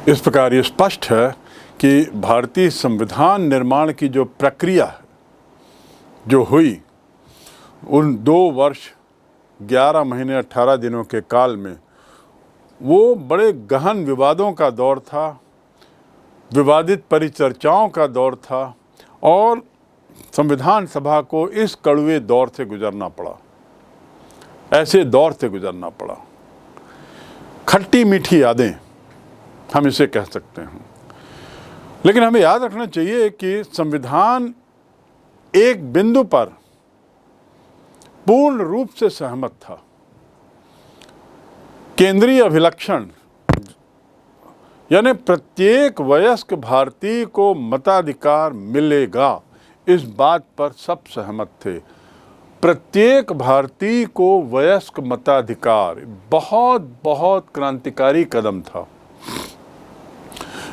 इस प्रकार ये स्पष्ट है कि भारतीय संविधान निर्माण की जो प्रक्रिया जो हुई उन 2 वर्ष 11 महीने 18 दिनों के काल में, वो बड़े गहन विवादों का दौर था, विवादित परिचर्चाओं का दौर था और संविधान सभा को इस कड़वे दौर से गुजरना पड़ा, ऐसे दौर से गुजरना पड़ा। खट्टी मीठी यादें हम इसे कह सकते हैं। लेकिन हमें याद रखना चाहिए कि संविधान एक बिंदु पर पूर्ण रूप से सहमत था। केंद्रीय अभिलक्षण यानी प्रत्येक वयस्क भारतीय को मताधिकार मिलेगा, इस बात पर सब सहमत थे। प्रत्येक भारतीय को वयस्क मताधिकार बहुत बहुत क्रांतिकारी कदम था।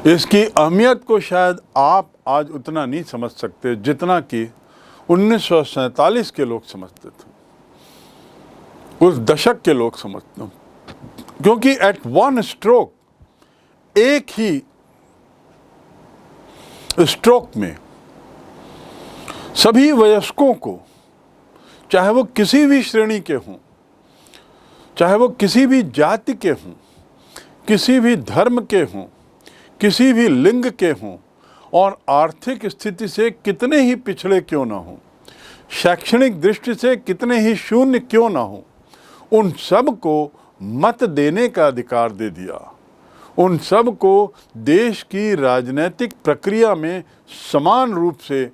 इसकी अहमियत को शायद आप आज उतना नहीं समझ सकते जितना कि 1947 के लोग समझते थे, उस दशक के लोग समझते, क्योंकि एट वन स्ट्रोक, एक ही स्ट्रोक में सभी वयस्कों को, चाहे वो किसी भी श्रेणी के हों, चाहे वो किसी भी जाति के हों, किसी भी धर्म के हों, किसी भी लिंग के हों और आर्थिक स्थिति से कितने ही पिछड़े क्यों ना हों, शैक्षणिक दृष्टि से कितने ही शून्य क्यों ना हों, उन सब को मत देने का अधिकार दे दिया। उन सब को देश की राजनीतिक प्रक्रिया में समान रूप से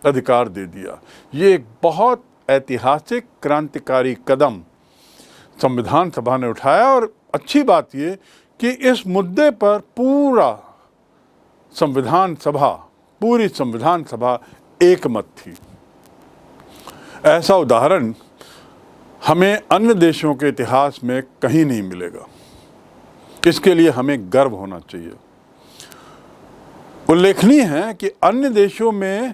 अधिकार दे दिया। ये एक बहुत ऐतिहासिक क्रांतिकारी कदम संविधान सभा ने उठाया और अच्छी बात ये कि इस मुद्दे पर पूरी संविधान सभा एकमत थी। ऐसा उदाहरण हमें अन्य देशों के इतिहास में कहीं नहीं मिलेगा। इसके लिए हमें गर्व होना चाहिए। उल्लेखनीय है कि अन्य देशों में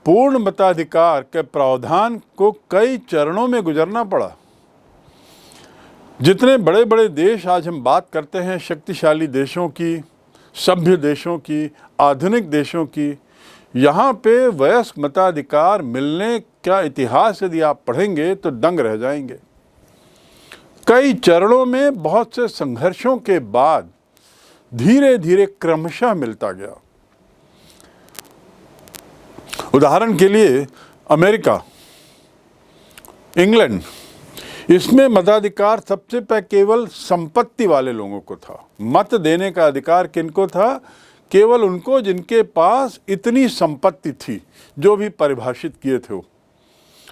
पूर्ण मताधिकार के प्रावधान को कई चरणों में गुजरना पड़ा। जितने बड़े बड़े देश आज हम बात करते हैं, शक्तिशाली देशों की, सभ्य देशों की, आधुनिक देशों की, यहाँ पे वयस्क मताधिकार मिलने का इतिहास यदि आप पढ़ेंगे तो दंग रह जाएंगे। कई चरणों में बहुत से संघर्षों के बाद धीरे धीरे क्रमशः मिलता गया। उदाहरण के लिए अमेरिका, इंग्लैंड, इसमें मताधिकार सबसे पहले केवल संपत्ति वाले लोगों को था। मत देने का अधिकार किनको था? केवल उनको जिनके पास इतनी संपत्ति थी जो भी परिभाषित किए थे,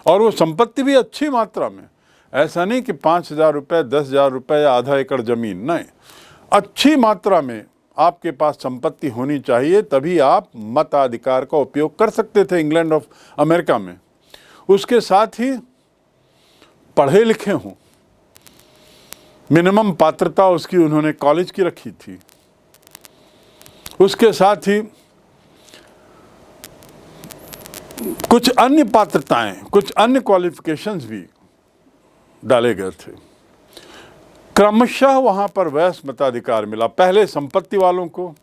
और वो संपत्ति भी अच्छी मात्रा में। ऐसा नहीं कि 5,000 रुपये, 10,000 रुपये या आधा एकड़ जमीन, नहीं, अच्छी मात्रा में आपके पास संपत्ति होनी चाहिए, तभी आप मताधिकार का उपयोग कर सकते थे इंग्लैंड ऑफ अमेरिका में। उसके साथ ही पढ़े लिखे हों, मिनिमम पात्रता उसकी उन्होंने कॉलेज की रखी थी। उसके साथ ही कुछ अन्य पात्रताएं, कुछ अन्य क्वालिफिकेशंस भी डाले गए थे। क्रमशः वहां पर वयस्क मताधिकार मिला, पहले संपत्ति वालों को,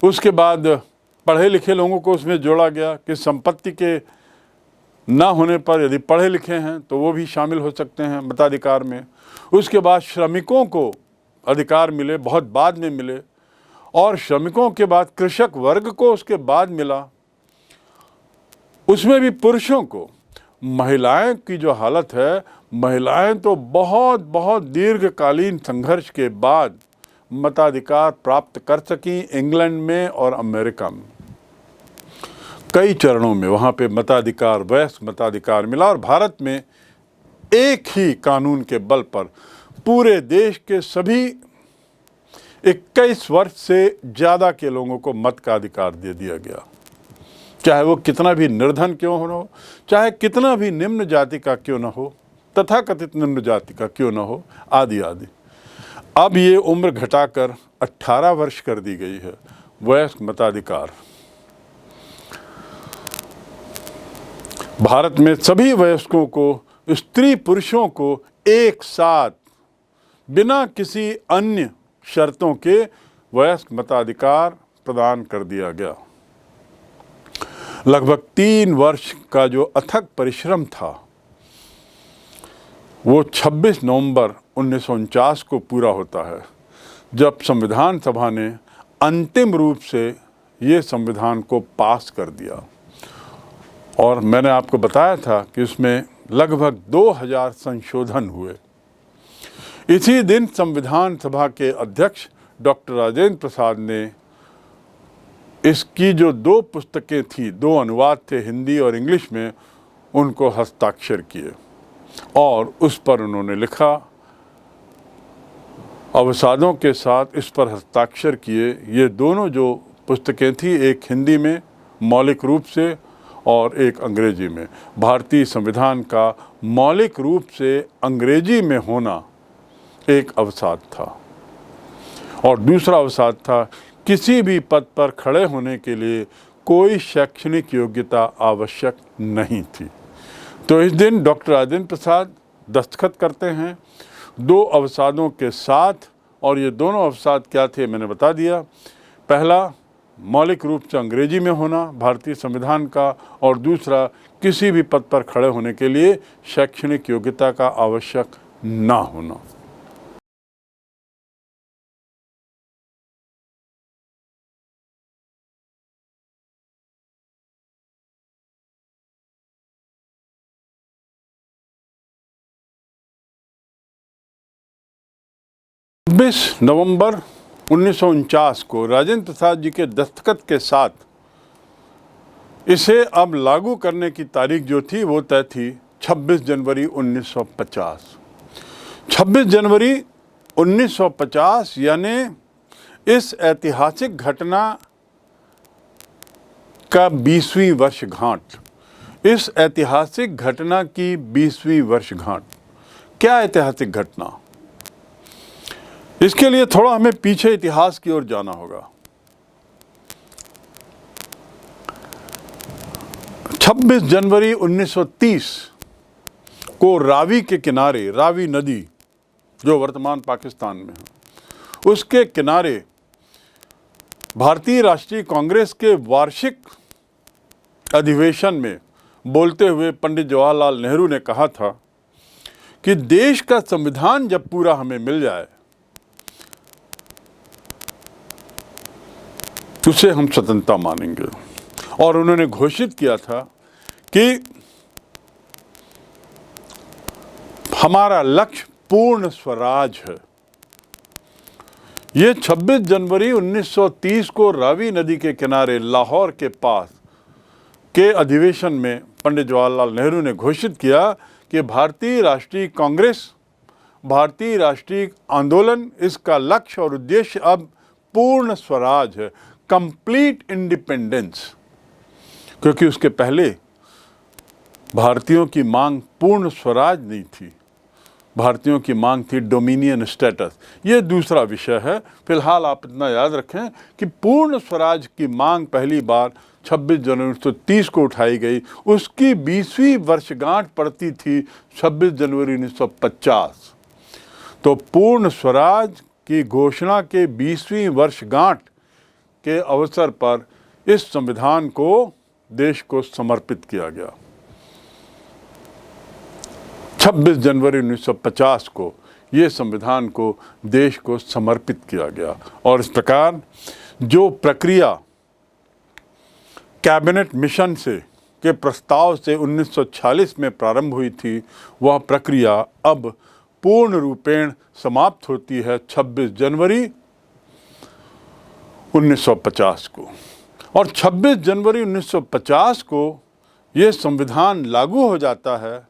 उसके बाद पढ़े लिखे लोगों को उसमें जोड़ा गया कि संपत्ति के ना होने पर यदि पढ़े लिखे हैं तो वो भी शामिल हो सकते हैं मताधिकार में। उसके बाद श्रमिकों को अधिकार मिले, बहुत बाद में मिले, और श्रमिकों के बाद कृषक वर्ग को उसके बाद मिला, उसमें भी पुरुषों को। महिलाएं की जो हालत है, महिलाएं तो बहुत बहुत दीर्घकालीन संघर्ष के बाद मताधिकार प्राप्त कर सकी इंग्लैंड में और अमेरिका में। कई चरणों में वहाँ पे मताधिकार, वयस्क मताधिकार मिला, और भारत में एक ही कानून के बल पर पूरे देश के सभी 21 वर्ष से ज़्यादा के लोगों को मत का अधिकार दे दिया गया, चाहे वो कितना भी निर्धन क्यों हो, चाहे कितना भी निम्न जाति का क्यों न हो, तथाकथित निम्न जाति का क्यों न हो, आदि आदि। अब ये उम्र घटाकर 18 वर्ष कर दी गई है वयस्क मताधिकार। भारत में सभी वयस्कों को, स्त्री पुरुषों को एक साथ बिना किसी अन्य शर्तों के वयस्क मताधिकार प्रदान कर दिया गया। लगभग 3 वर्ष का जो अथक परिश्रम था वो 26 नवंबर 1949 को पूरा होता है, जब संविधान सभा ने अंतिम रूप से ये संविधान को पास कर दिया। और मैंने आपको बताया था कि उसमें लगभग 2000 संशोधन हुए। इसी दिन संविधान सभा के अध्यक्ष डॉक्टर राजेंद्र प्रसाद ने इसकी जो 2 पुस्तकें थी, 2 अनुवाद थे हिंदी और इंग्लिश में, उनको हस्ताक्षर किए और उस पर उन्होंने लिखा, अवसादों के साथ इस पर हस्ताक्षर किए। ये दोनों जो पुस्तकें थी, एक हिंदी में मौलिक रूप से और एक अंग्रेजी में। भारतीय संविधान का मौलिक रूप से अंग्रेजी में होना एक अवसाद था और दूसरा अवसाद था किसी भी पद पर खड़े होने के लिए कोई शैक्षणिक योग्यता आवश्यक नहीं थी। तो इस दिन डॉक्टर राजेंद्र प्रसाद दस्तखत करते हैं 2 अवसादों के साथ, और ये दोनों अवसाद क्या थे मैंने बता दिया। पहला, मौलिक रूप से अंग्रेजी में होना भारतीय संविधान का, और दूसरा, किसी भी पद पर खड़े होने के लिए शैक्षणिक योग्यता का आवश्यक ना होना। नवंबर 1949 को राजेंद्र प्रसाद जी के दस्तखत के साथ इसे अब लागू करने की तारीख जो थी वो तय थी 26 जनवरी 1950। 26 जनवरी 1950 यानी इस ऐतिहासिक घटना का 20वीं वर्षगांठ। इस ऐतिहासिक घटना की 20वीं वर्षगांठ। क्या ऐतिहासिक घटना? इसके लिए थोड़ा हमें पीछे इतिहास की ओर जाना होगा। 26 जनवरी 1930 को रावी के किनारे, रावी नदी जो वर्तमान पाकिस्तान में है, उसके किनारे भारतीय राष्ट्रीय कांग्रेस के वार्षिक अधिवेशन में बोलते हुए पंडित जवाहरलाल नेहरू ने कहा था कि देश का संविधान जब पूरा हमें मिल जाए उसे हम स्वतंत्रता मानेंगे। और उन्होंने घोषित किया था कि हमारा लक्ष्य पूर्ण स्वराज है। ये 26 जनवरी 1930 को रावी नदी के किनारे लाहौर के पास के अधिवेशन में पंडित जवाहरलाल नेहरू ने घोषित किया कि भारतीय राष्ट्रीय कांग्रेस, भारतीय राष्ट्रीय आंदोलन, इसका लक्ष्य और उद्देश्य अब पूर्ण स्वराज है, कंप्लीट इंडिपेंडेंस। क्योंकि उसके पहले भारतीयों की मांग पूर्ण स्वराज नहीं थी, भारतीयों की मांग थी डोमिनियन स्टेटस। ये दूसरा विषय है। फिलहाल आप इतना याद रखें कि पूर्ण स्वराज की मांग पहली बार 26 जनवरी 1930 को उठाई गई। उसकी 20वीं वर्षगांठ पड़ती थी 26 जनवरी 1950। तो पूर्ण स्वराज की घोषणा के 20वीं वर्षगांठ के अवसर पर इस संविधान को देश को समर्पित किया गया। 26 जनवरी 1950 को ये संविधान को देश को समर्पित किया गया। और इस प्रकार जो प्रक्रिया कैबिनेट मिशन से के प्रस्ताव से 1946 में प्रारंभ हुई थी, वह प्रक्रिया अब पूर्ण रूपेण समाप्त होती है 26 जनवरी 1950 को। और 26 जनवरी 1950 को ये संविधान लागू हो जाता है।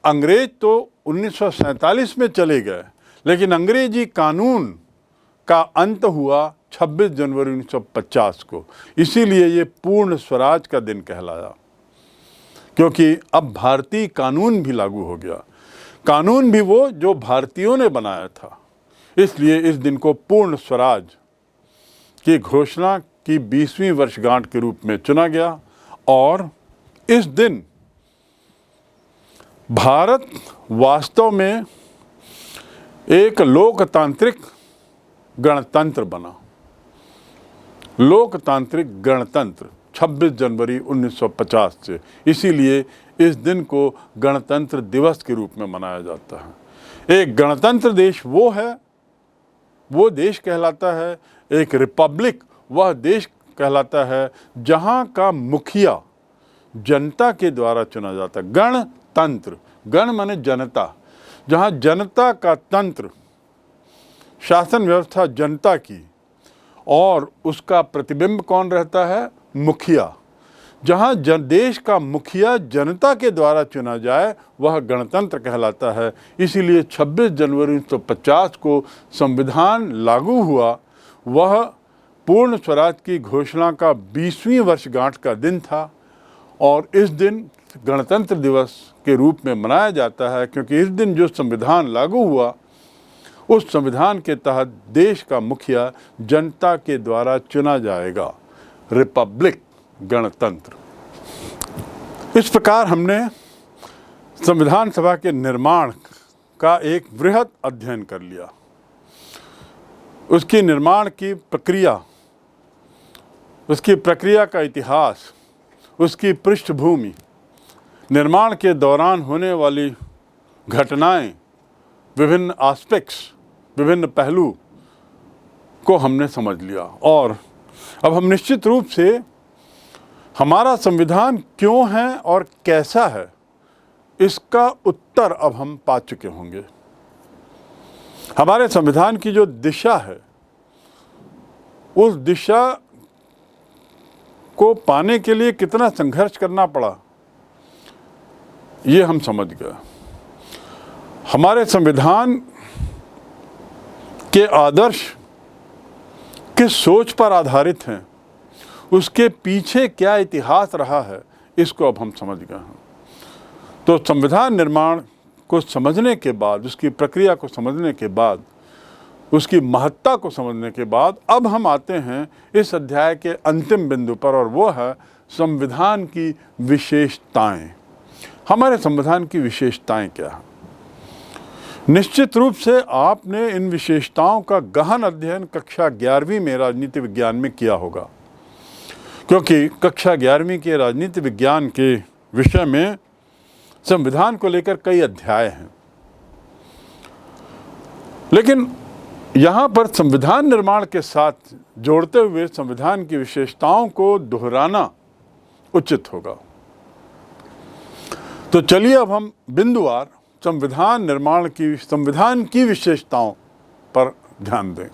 अंग्रेज तो 1947 में चले गए, लेकिन अंग्रेजी कानून का अंत हुआ 26 जनवरी 1950 को। इसीलिए ये पूर्ण स्वराज का दिन कहलाया, क्योंकि अब भारतीय कानून भी लागू हो गया। कानून भी वो जो भारतीयों ने बनाया था। इसलिए इस दिन को पूर्ण स्वराज की घोषणा की 20वीं वर्षगांठ के रूप में चुना गया। और इस दिन भारत वास्तव में एक लोकतांत्रिक गणतंत्र बना, लोकतांत्रिक गणतंत्र 26 जनवरी 1950 से। इसीलिए इस दिन को गणतंत्र दिवस के रूप में मनाया जाता है। एक गणतंत्र देश वो देश कहलाता है, एक रिपब्लिक वह देश कहलाता है जहां का मुखिया जनता के द्वारा चुना जाता है। गणतंत्र, गण माने जनता, जहां जनता का तंत्र, शासन व्यवस्था जनता की, और उसका प्रतिबिंब कौन रहता है? मुखिया। जहां देश का मुखिया जनता के द्वारा चुना जाए वह गणतंत्र कहलाता है। इसीलिए 26 जनवरी 1950 को संविधान लागू हुआ। वह पूर्ण स्वराज की घोषणा का 20वीं वर्षगांठ का दिन था और इस दिन गणतंत्र दिवस के रूप में मनाया जाता है, क्योंकि इस दिन जो संविधान लागू हुआ उस संविधान के तहत देश का मुखिया जनता के द्वारा चुना जाएगा। रिपब्लिक, गणतंत्र। इस प्रकार हमने संविधान सभा के निर्माण का एक वृहद अध्ययन कर लिया, उसकी निर्माण की प्रक्रिया, उसकी प्रक्रिया का इतिहास, उसकी पृष्ठभूमि, निर्माण के दौरान होने वाली घटनाएं, विभिन्न एस्पेक्ट्स, विभिन्न पहलू को हमने समझ लिया। और अब हम निश्चित रूप से हमारा संविधान क्यों है और कैसा है, इसका उत्तर अब हम पा चुके होंगे। हमारे संविधान की जो दिशा है, उस दिशा को पाने के लिए कितना संघर्ष करना पड़ा, ये हम समझ गए। हमारे संविधान के आदर्श किस सोच पर आधारित हैं, उसके पीछे क्या इतिहास रहा है, इसको अब हम समझ गए हैं। तो संविधान निर्माण को समझने के बाद, उसकी प्रक्रिया को समझने के बाद, उसकी महत्ता को समझने के बाद अब हम आते हैं इस अध्याय के अंतिम बिंदु पर, और वो है संविधान की विशेषताएं। हमारे संविधान की विशेषताएं क्या हैं? निश्चित रूप से आपने इन विशेषताओं का गहन अध्ययन कक्षा 11वीं में राजनीति विज्ञान में किया होगा, क्योंकि कक्षा 11वीं के राजनीति विज्ञान के विषय में संविधान को लेकर कई अध्याय हैं। लेकिन यहाँ पर संविधान निर्माण के साथ जोड़ते हुए संविधान की विशेषताओं को दोहराना उचित होगा। तो चलिए अब हम बिंदुवार संविधान निर्माण की, संविधान की विशेषताओं पर ध्यान दें।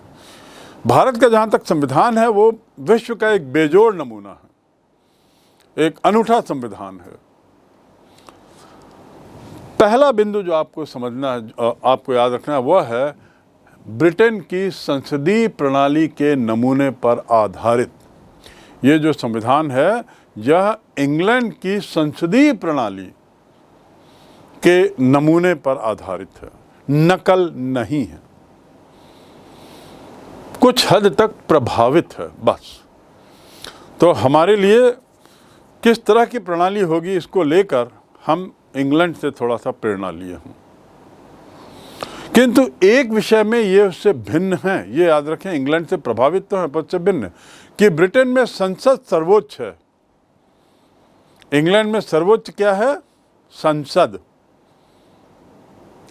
भारत का जहाँ तक संविधान है वो विश्व का एक बेजोड़ नमूना है, एक अनूठा संविधान है। पहला बिंदु जो आपको समझना है, आपको याद रखना है, वह है ब्रिटेन की संसदीय प्रणाली के नमूने पर आधारित। ये जो संविधान है यह इंग्लैंड की संसदीय प्रणाली के नमूने पर आधारित है, नकल नहीं है, कुछ हद तक प्रभावित है बस। तो हमारे लिए किस तरह की प्रणाली होगी, इसको लेकर हम इंग्लैंड से थोड़ा सा प्रेरणा लिए हैं, किंतु एक विषय में ये उससे भिन्न है। ये याद रखें, इंग्लैंड से प्रभावित तो है पर उससे भिन्न, कि ब्रिटेन में संसद सर्वोच्च है। इंग्लैंड में सर्वोच्च क्या है? संसद।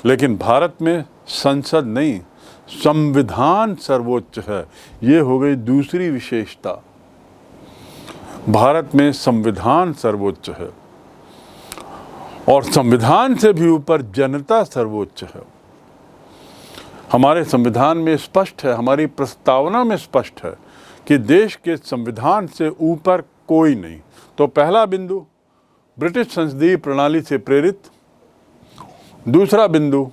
लेकिन भारत में संसद नहीं, संविधान सर्वोच्च है। ये हो गई दूसरी विशेषता। भारत में संविधान सर्वोच्च है और संविधान से भी ऊपर जनता सर्वोच्च है। हमारे संविधान में स्पष्ट है, हमारी प्रस्तावना में स्पष्ट है कि देश के संविधान से ऊपर कोई नहीं। तो पहला बिंदु ब्रिटिश संसदीय प्रणाली से प्रेरित, दूसरा बिंदु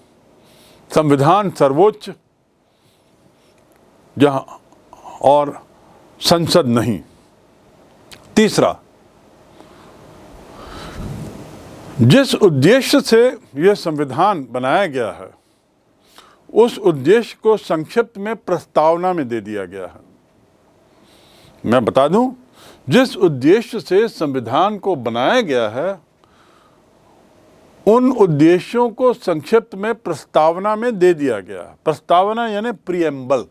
संविधान सर्वोच्च जहां और संसद नहीं। तीसरा, जिस उद्देश्य से यह संविधान बनाया गया है उस उद्देश्य को संक्षिप्त में प्रस्तावना में दे दिया गया है। मैं बता दूं, जिस उद्देश्य से संविधान को बनाया गया है उन उद्देश्यों को संक्षिप्त में प्रस्तावना में दे दिया गया है। प्रस्तावना यानी प्रीएम्बल।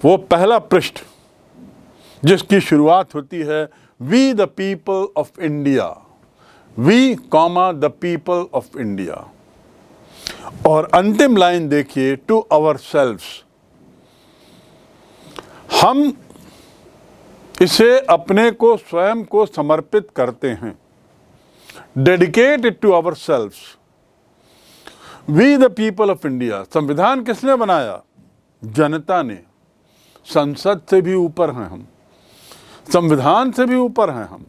वो पहला पृष्ठ जिसकी शुरुआत होती है we the people of India, we comma the people of India, और अंतिम लाइन देखिए टू आवर सेल्व्स। हम इसे अपने को स्वयं को समर्पित करते हैं, dedicate it to ourselves, we the people of India. संविधान किसने बनाया? जनता ने। संसद से भी ऊपर हैं हम, संविधान से भी ऊपर हैं हम।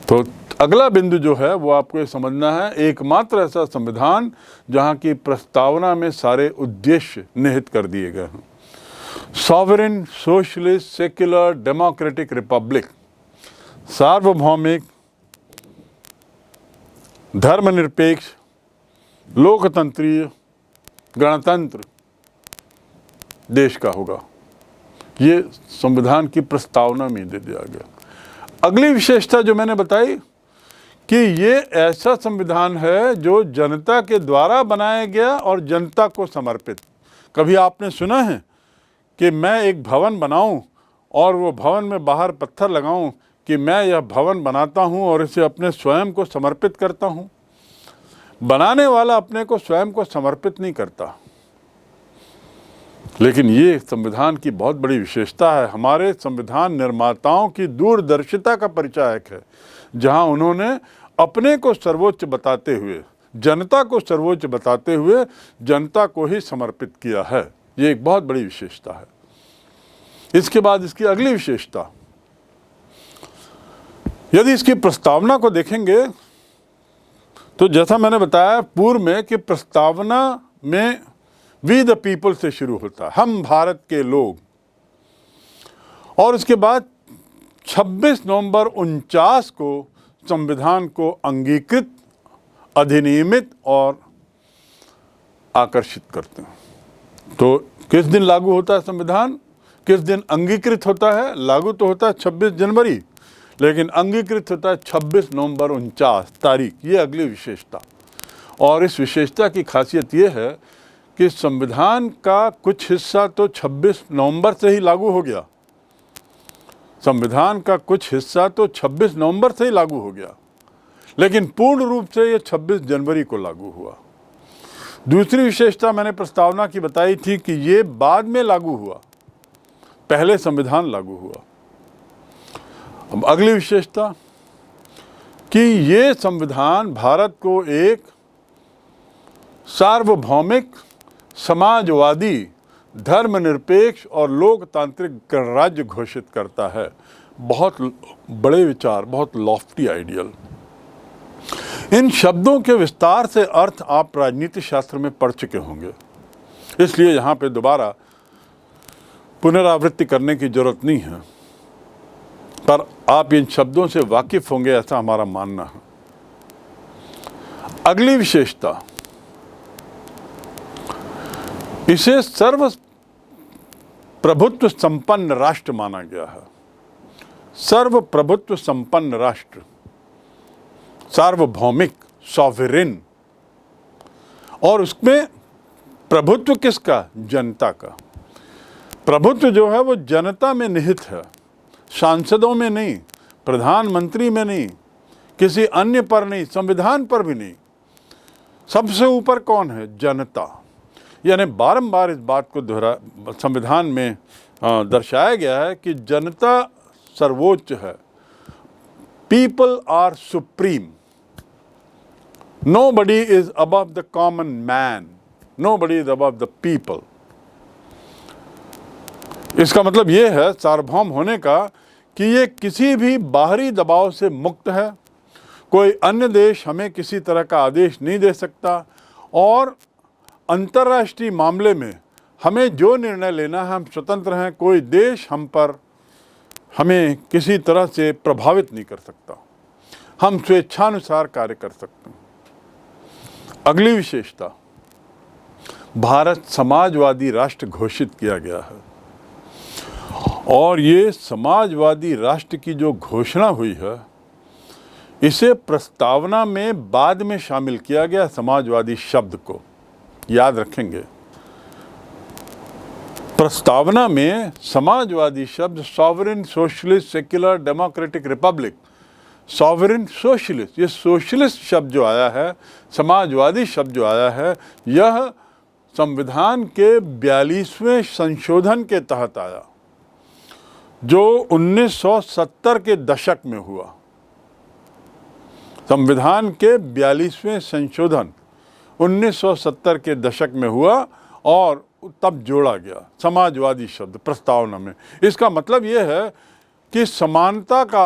तो अगला बिंदु जो है वो आपको ये समझना है, एकमात्र ऐसा संविधान जहां की प्रस्तावना में सारे उद्देश्य निहित कर दिए गए हैं। Sovereign, socialist, secular, democratic Republic, सार्वभौमिक, धर्मनिरपेक्ष, लोकतंत्रीय, गणतंत्र देश का होगा। ये संविधान की प्रस्तावना में दे दिया गया। अगली विशेषता जो मैंने बताई कि ये ऐसा संविधान है जो जनता के द्वारा बनाया गया और जनता को समर्पित। कभी आपने सुना है कि मैं एक भवन बनाऊं और वो भवन में बाहर पत्थर लगाऊं कि मैं यह भवन बनाता हूं और इसे अपने स्वयं को समर्पित करता हूं? बनाने वाला अपने को स्वयं को समर्पित नहीं करता। लेकिन ये संविधान की बहुत बड़ी विशेषता है। हमारे संविधान निर्माताओं की दूरदर्शिता का परिचायक है, जहां उन्होंने अपने को सर्वोच्च बताते हुए, जनता को सर्वोच्च बताते हुए जनता को ही समर्पित किया है। ये एक बहुत बड़ी विशेषता है। इसके बाद इसकी अगली विशेषता, यदि इसकी प्रस्तावना को देखेंगे तो जैसा मैंने बताया पूर्व में कि प्रस्तावना में वी द पीपल से शुरू होता है, हम भारत के लोग, और उसके बाद 26 नवंबर 49 को संविधान को अंगीकृत, अधिनियमित और आकर्षित करते हैं। तो किस दिन लागू होता है संविधान? किस दिन अंगीकृत होता है? लागू तो होता है 26 जनवरी, लेकिन अंगीकृत होता है 26 नवंबर 49 तारीख। ये अगली विशेषता। और इस विशेषता की खासियत ये है कि संविधान का कुछ हिस्सा तो 26 नवंबर से ही लागू हो गया। संविधान का कुछ हिस्सा तो 26 नवंबर से ही लागू हो गया, लेकिन पूर्ण रूप से ये 26 जनवरी को लागू हुआ। दूसरी विशेषता मैंने प्रस्तावना की बताई थी कि ये बाद में लागू हुआ, पहले संविधान लागू हुआ। अब अगली विशेषता कि ये संविधान भारत को एक सार्वभौमिक, समाजवादी, धर्मनिरपेक्ष और लोकतांत्रिक गणराज्य घोषित करता है। बहुत बड़े विचार, बहुत लॉफ्टी आइडियल। इन शब्दों के विस्तार से अर्थ आप राजनीति शास्त्र में पढ़ चुके होंगे, इसलिए यहाँ पे दोबारा पुनरावृत्ति करने की जरूरत नहीं है, पर आप इन शब्दों से वाकिफ होंगे ऐसा हमारा मानना है। अगली विशेषता, इसे सर्व प्रभुत्व संपन्न राष्ट्र माना गया है। सर्व प्रभुत्व संपन्न राष्ट्र, सार्वभौमिक, सॉवरेन, और उसमें प्रभुत्व किसका? जनता का। प्रभुत्व जो है वो जनता में निहित है, सांसदों में नहीं, प्रधानमंत्री में नहीं, किसी अन्य पर नहीं, संविधान पर भी नहीं। सबसे ऊपर कौन है? जनता। यानी बारंबार इस बात को संविधान में दर्शाया गया है कि जनता सर्वोच्च है। People are supreme. Nobody is above the common man, nobody is above the people. इसका मतलब ये है सार्वभौम होने का कि ये किसी भी बाहरी दबाव से मुक्त है। कोई अन्य देश हमें किसी तरह का आदेश नहीं दे सकता, और अंतर्राष्ट्रीय मामले में हमें जो निर्णय लेना है हम स्वतंत्र हैं। कोई देश हमें किसी तरह से प्रभावित नहीं कर सकता। हम स्वेच्छानुसार कार्य कर सकते हैं। अगली विशेषता, भारत समाजवादी राष्ट्र घोषित किया गया है, और ये समाजवादी राष्ट्र की जो घोषणा हुई है इसे प्रस्तावना में बाद में शामिल किया गया। समाजवादी शब्द को याद रखेंगे। प्रस्तावना में समाजवादी शब्द sovereign socialist secular democratic Republic, sovereign socialist, ये सोशलिस्ट शब्द जो आया है, समाजवादी शब्द जो आया है, यह संविधान के 42वें संशोधन के तहत आया, जो 1970 के दशक में हुआ। संविधान के 42वें संशोधन 1970 के दशक में हुआ और तब जोड़ा गया समाजवादी शब्द प्रस्तावना में। इसका मतलब यह है कि समानता का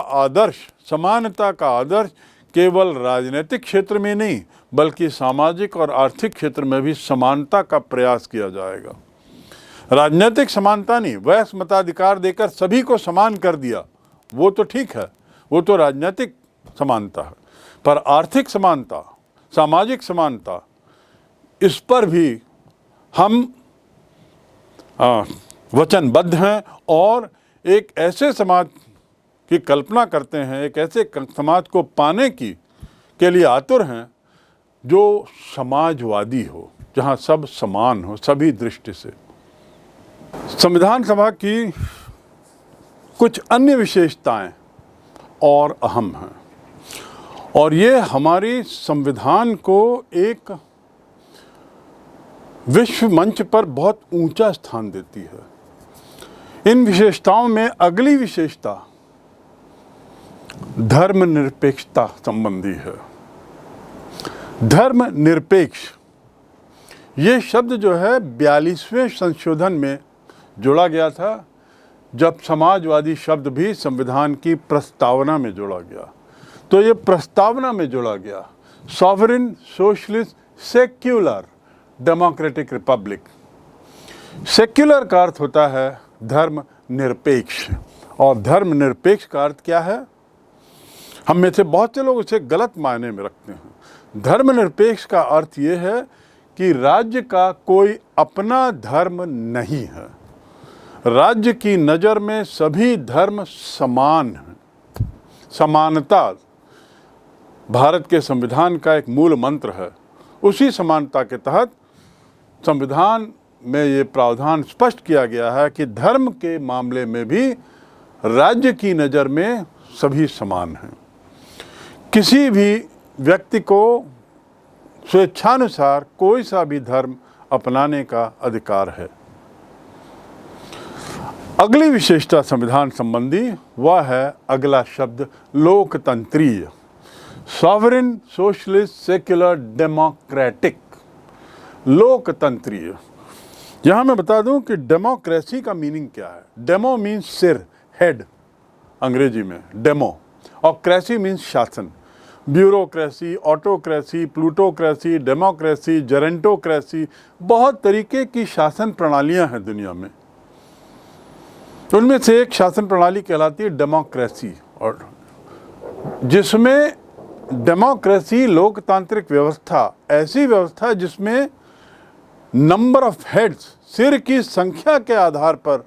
आदर्श केवल राजनीतिक क्षेत्र में नहीं बल्कि सामाजिक और आर्थिक क्षेत्र में भी समानता का प्रयास किया जाएगा। राजनीतिक समानता नहीं, वयस्क मताधिकार देकर सभी को समान कर दिया, वो तो ठीक है, वो तो राजनीतिक समानता है, पर आर्थिक समानता, सामाजिक समानता, इस पर भी हम वचनबद्ध हैं और एक ऐसे समाज की कल्पना करते हैं, एक ऐसे समाज को पाने के लिए आतुर हैं जो समाजवादी हो, जहां सब समान हो सभी दृष्टि से। संविधान सभा की कुछ अन्य विशेषताएं और अहम हैं और ये हमारी संविधान को एक विश्व मंच पर बहुत ऊंचा स्थान देती है। इन विशेषताओं में अगली विशेषता धर्मनिरपेक्षता संबंधी है। धर्मनिरपेक्ष ये शब्द जो है 42वें संशोधन में जोड़ा गया था, जब समाजवादी शब्द भी संविधान की प्रस्तावना में जोड़ा गया। तो ये प्रस्तावना में जोड़ा गया, sovereign socialist secular democratic Republic. Secular का अर्थ होता है धर्म निरपेक्ष, और धर्म निरपेक्ष का अर्थ क्या है? हम में से बहुत से लोग इसे गलत मायने में रखते हैं। धर्मनिरपेक्ष का अर्थ ये है कि राज्य का कोई अपना धर्म नहीं है, राज्य की नज़र में सभी धर्म समान हैं। समानता भारत के संविधान का एक मूल मंत्र है। उसी समानता के तहत संविधान में ये प्रावधान स्पष्ट किया गया है कि धर्म के मामले में भी राज्य की नज़र में सभी समान हैं। किसी भी व्यक्ति को स्वेच्छानुसार कोई सा भी धर्म अपनाने का अधिकार है। अगली विशेषता संविधान संबंधी वह है अगला शब्द लोकतंत्रीय, सॉवरेन सोशलिस्ट सेक्युलर डेमोक्रेटिक। लोकतंत्रीय, यहाँ मैं बता दूं कि डेमोक्रेसी का मीनिंग क्या है। डेमो मीन्स सिर, हेड अंग्रेजी में डेमो, और क्रेसी मीन्स शासन। ब्यूरोक्रेसी, ऑटोक्रेसी, प्लूटोक्रेसी, डेमोक्रेसी, जेरेंटोक्रेसी, बहुत तरीके की शासन प्रणालियां हैं दुनिया में। उनमें से एक शासन प्रणाली कहलाती है डेमोक्रेसी, और जिसमें डेमोक्रेसी लोकतांत्रिक व्यवस्था ऐसी व्यवस्था है जिसमें नंबर ऑफ हेड्स, सिर की संख्या के आधार पर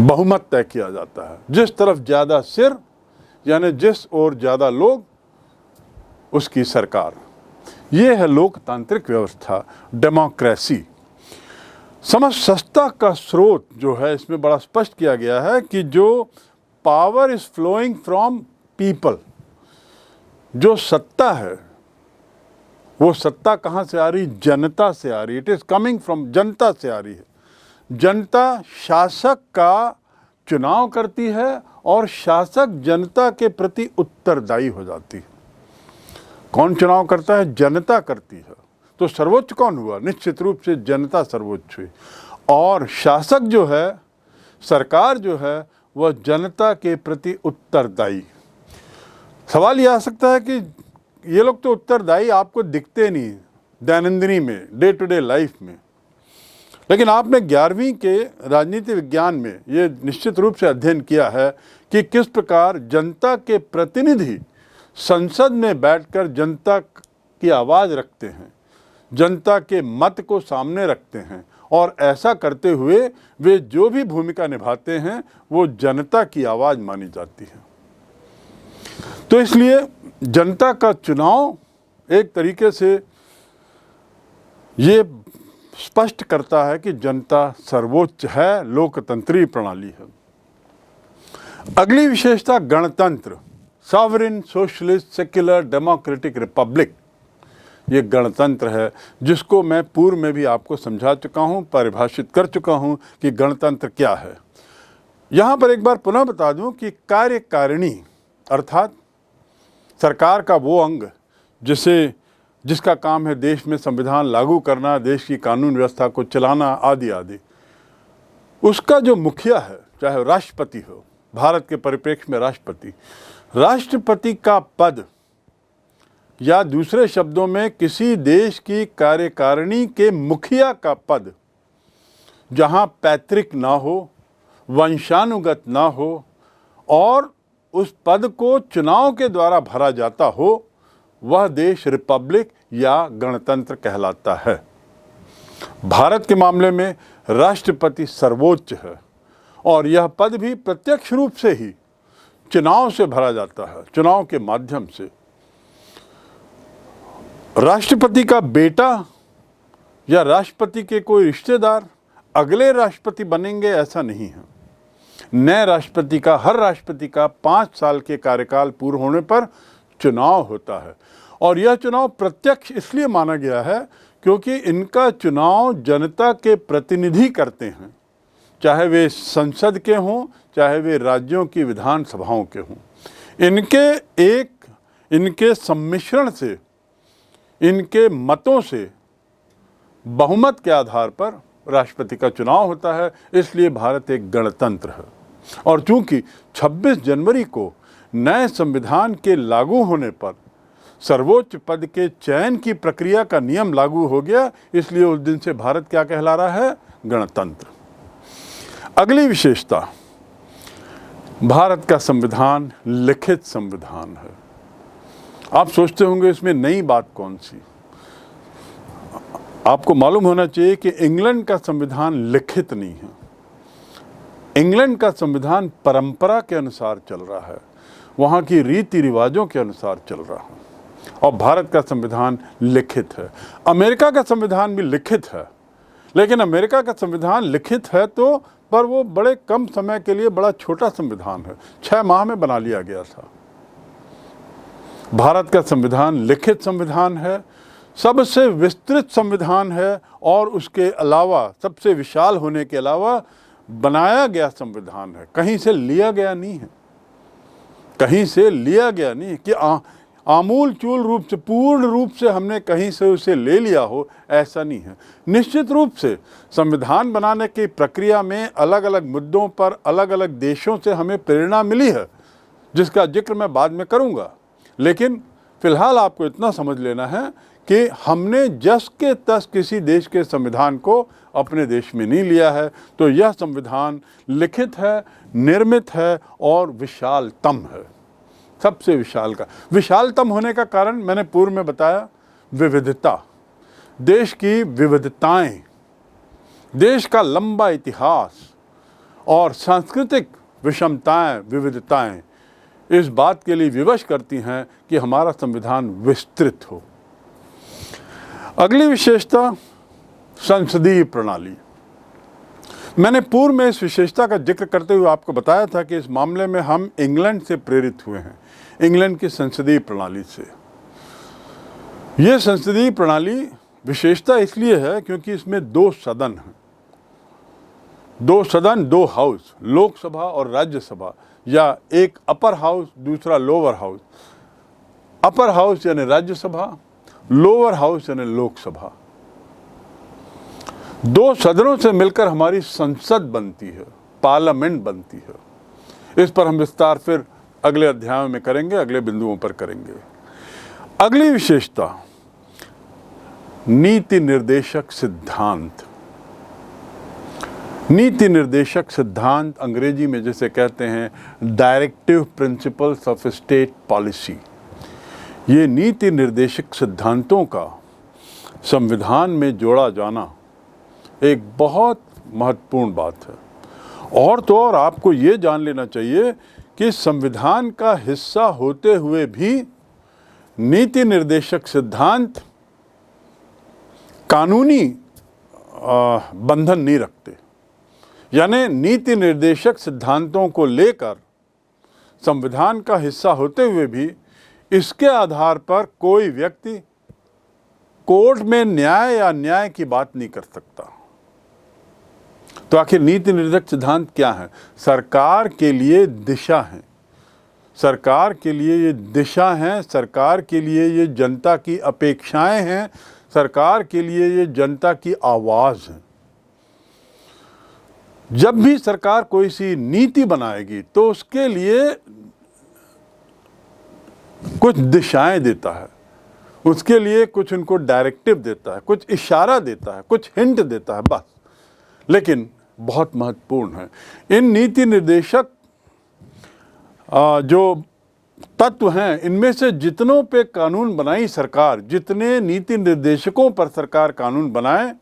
बहुमत तय किया जाता है। जिस तरफ ज्यादा सिर यानी जिस ओर ज्यादा लोग, उसकी सरकार। यह है लोकतांत्रिक व्यवस्था, डेमोक्रेसी। समस्त का स्रोत जो है इसमें बड़ा स्पष्ट किया गया है कि जो power is flowing from people, जो सत्ता है वो सत्ता कहाँ से आ रही? जनता से आ रही। इट इज कमिंग फ्रॉम, जनता से आ रही है। जनता शासक का चुनाव करती है और शासक जनता के प्रति उत्तरदायी हो जाती है। कौन चुनाव करता है? जनता करती है। तो सर्वोच्च कौन हुआ? निश्चित रूप से जनता सर्वोच्च हुई। और शासक जो है, सरकार जो है, वह जनता के प्रति उत्तरदायी। सवाल यह आ सकता है कि ये लोग तो उत्तरदायी आपको दिखते नहीं दैनंदिनी में, डे टू डे लाइफ में, लेकिन आपने 11वीं के राजनीति विज्ञान में ये निश्चित रूप से अध्ययन किया है कि किस प्रकार जनता के प्रतिनिधि संसद में बैठकर जनता की आवाज़ रखते हैं, जनता के मत को सामने रखते हैं, और ऐसा करते हुए वे जो भी भूमिका निभाते हैं वो जनता की आवाज़ मानी जाती है। तो इसलिए जनता का चुनाव एक तरीके से ये स्पष्ट करता है कि जनता सर्वोच्च है, लोकतंत्रीय प्रणाली है। अगली विशेषता गणतंत्र, sovereign socialist secular democratic Republic. ये गणतंत्र है जिसको मैं पूर्व में भी आपको समझा चुका हूँ, परिभाषित कर चुका हूँ कि गणतंत्र क्या है। यहाँ पर एक बार पुनः बता दूँ कि कार्यकारिणी अर्थात सरकार का वो अंग जिसका काम है देश में संविधान लागू करना, देश की कानून व्यवस्था को चलाना आदि आदि, उसका जो मुखिया है, चाहे राष्ट्रपति हो, भारत के परिप्रेक्ष्य में राष्ट्रपति का पद या दूसरे शब्दों में किसी देश की कार्यकारिणी के मुखिया का पद जहां पैतृक ना हो, वंशानुगत ना हो और उस पद को चुनाव के द्वारा भरा जाता हो, वह देश रिपब्लिक या गणतंत्र कहलाता है। भारत के मामले में राष्ट्रपति सर्वोच्च है और यह पद भी प्रत्यक्ष रूप से ही चुनाव से भरा जाता है, चुनाव के माध्यम से। राष्ट्रपति का बेटा या राष्ट्रपति के कोई रिश्तेदार अगले राष्ट्रपति बनेंगे ऐसा नहीं है। नए राष्ट्रपति का, हर राष्ट्रपति का 5 साल के कार्यकाल पूर्ण होने पर चुनाव होता है और यह चुनाव प्रत्यक्ष इसलिए माना गया है क्योंकि इनका चुनाव जनता के प्रतिनिधि करते हैं, चाहे वे संसद के हों, चाहे वे राज्यों की विधानसभाओं के हों। इनके सम्मिश्रण से, इनके मतों से, बहुमत के आधार पर राष्ट्रपति का चुनाव होता है। इसलिए भारत एक गणतंत्र है। और चूंकि 26 जनवरी को नए संविधान के लागू होने पर सर्वोच्च पद के चयन की प्रक्रिया का नियम लागू हो गया, इसलिए उस दिन से भारत क्या कहला रहा है? गणतंत्र। अगली विशेषता, भारत का संविधान लिखित संविधान है। आप सोचते होंगे इसमें नई बात कौन सी? आपको मालूम होना चाहिए कि इंग्लैंड का संविधान लिखित नहीं है। इंग्लैंड का संविधान परंपरा के अनुसार चल रहा है, वहाँ की रीति रिवाजों के अनुसार चल रहा है, और भारत का संविधान लिखित है। अमेरिका का संविधान भी लिखित है, लेकिन अमेरिका का संविधान लिखित है तो पर वो बड़े कम समय के लिए बड़ा छोटा संविधान है, 6 माह में बना लिया गया था। भारत का संविधान लिखित संविधान है, सबसे विस्तृत संविधान है और उसके अलावा सबसे विशाल होने के अलावा बनाया गया संविधान है। कहीं से लिया गया नहीं है, कहीं से लिया गया नहीं कि आमूल चूल रूप से, पूर्ण रूप से हमने कहीं से उसे ले लिया हो, ऐसा नहीं है। निश्चित रूप से संविधान बनाने की प्रक्रिया में अलग अलग मुद्दों पर अलग अलग देशों से हमें प्रेरणा मिली है, जिसका जिक्र मैं बाद में करूंगा। लेकिन फिलहाल आपको इतना समझ लेना है कि हमने जस के तस किसी देश के संविधान को अपने देश में नहीं लिया है। तो यह संविधान लिखित है, निर्मित है और विशालतम है, सबसे विशालतम होने का कारण मैंने पूर्व में बताया, विविधता, देश की विविधताएं, देश का लंबा इतिहास और सांस्कृतिक विषमताएं, विविधताएं इस बात के लिए विवश करती हैं कि हमारा संविधान विस्तृत हो। अगली विशेषता, संसदीय प्रणाली। मैंने पूर्व में इस विशेषता का जिक्र करते हुए आपको बताया था कि इस मामले में हम इंग्लैंड से प्रेरित हुए हैं, इंग्लैंड की संसदीय प्रणाली से। यह संसदीय प्रणाली विशेषता इसलिए है क्योंकि इसमें 2 सदन हैं, 2 सदन, 2 हाउस, लोकसभा और राज्यसभा, या एक अपर हाउस, दूसरा लोअर हाउस। अपर हाउस यानी राज्यसभा, लोअर हाउस यानी लोकसभा। 2 सदनों से मिलकर हमारी संसद बनती है, पार्लियामेंट बनती है। इस पर हम विस्तार फिर अगले अध्यायों में करेंगे, अगले बिंदुओं पर करेंगे। अगली विशेषता, नीति निर्देशक सिद्धांत। नीति निर्देशक सिद्धांत अंग्रेजी में जिसे कहते हैं directive principles of state policy. ये नीति निर्देशक सिद्धांतों का संविधान में जोड़ा जाना एक बहुत महत्वपूर्ण बात है। और तो और आपको ये जान लेना चाहिए कि संविधान का हिस्सा होते हुए भी नीति निर्देशक सिद्धांत कानूनी बंधन नहीं रखते। यानी नीति निर्देशक सिद्धांतों को लेकर संविधान का हिस्सा होते हुए भी इसके आधार पर कोई व्यक्ति कोर्ट में न्याय या अन्याय की बात नहीं कर सकता। तो आखिर नीति निर्देशक सिद्धांत क्या है? सरकार के लिए दिशा है, सरकार के लिए ये दिशा है, सरकार के लिए ये जनता की अपेक्षाएं हैं, सरकार के लिए ये जनता की आवाज़ है। जब भी सरकार कोई सी नीति बनाएगी तो उसके लिए कुछ दिशाएं देता है, उसके लिए कुछ उनको डायरेक्टिव देता है, कुछ इशारा देता है, कुछ हिंट देता है, बस। लेकिन बहुत महत्वपूर्ण है, इन नीति निर्देशक जो तत्व हैं, इनमें से जितनों पे कानून बनाई सरकार, जितने नीति निर्देशकों पर सरकार कानून बनाए,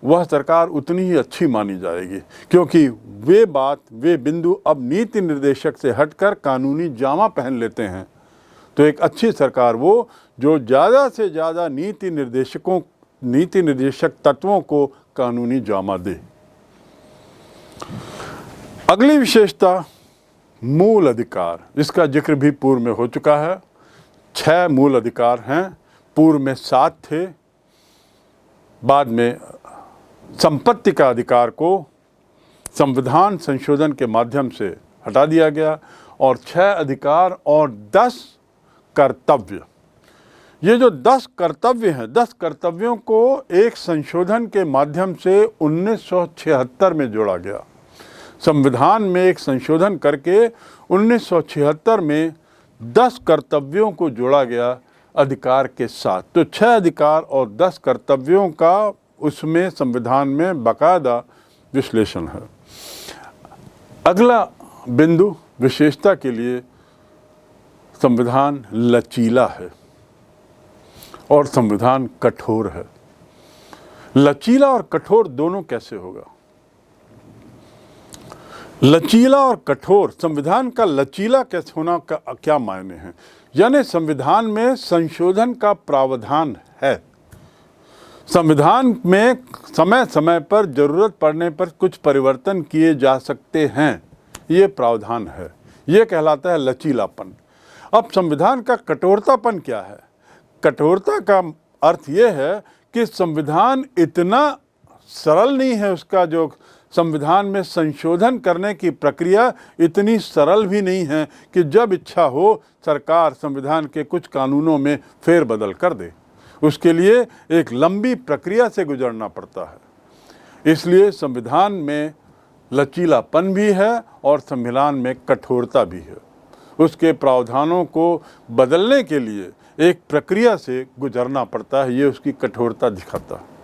वह सरकार उतनी ही अच्छी मानी जाएगी, क्योंकि वे बिंदु अब नीति निर्देशक से हटकर कानूनी जामा पहन लेते हैं। तो एक अच्छी सरकार वो जो ज़्यादा से ज़्यादा नीति निर्देशक तत्वों को कानूनी जामा दे। अगली विशेषता मूल अधिकार, जिसका जिक्र भी पूर्व में हो चुका है। 6 मूल अधिकार हैं, पूर्व में 7 थे। बाद में संपत्ति का अधिकार को संविधान संशोधन के माध्यम से हटा दिया गया और 6 अधिकार और 10 कर्तव्य। ये जो 10 कर्तव्य हैं, 10 कर्तव्यों को एक संशोधन के माध्यम से 1976 में जोड़ा गया। संविधान में एक संशोधन करके 1976 में 10 कर्तव्यों को जोड़ा गया अधिकार के साथ। तो 6 अधिकार और 10 कर्तव्यों का उसमें संविधान में बाकायदा विश्लेषण है। अगला बिंदु विशेषता के लिए, संविधान लचीला है और संविधान कठोर है। लचीला और कठोर दोनों कैसे होगा? लचीला और कठोर, संविधान का लचीला कैसे होना का क्या मायने हैं? यानी संविधान में संशोधन का प्रावधान है, संविधान में समय समय पर जरूरत पड़ने पर कुछ परिवर्तन किए जा सकते हैं, ये प्रावधान है, ये कहलाता है लचीलापन। अब संविधान का कठोरतापन क्या है? कठोरता का अर्थ ये है कि संविधान इतना सरल नहीं है, उसका जो संविधान में संशोधन करने की प्रक्रिया इतनी सरल भी नहीं है कि जब इच्छा हो सरकार संविधान के कुछ कानूनों में फेरबदल कर दे। उसके लिए एक लंबी प्रक्रिया से गुजरना पड़ता है। इसलिए संविधान में लचीलापन भी है और संविधान में कठोरता भी है। उसके प्रावधानों को बदलने के लिए एक प्रक्रिया से गुजरना पड़ता है, ये उसकी कठोरता दिखाता है।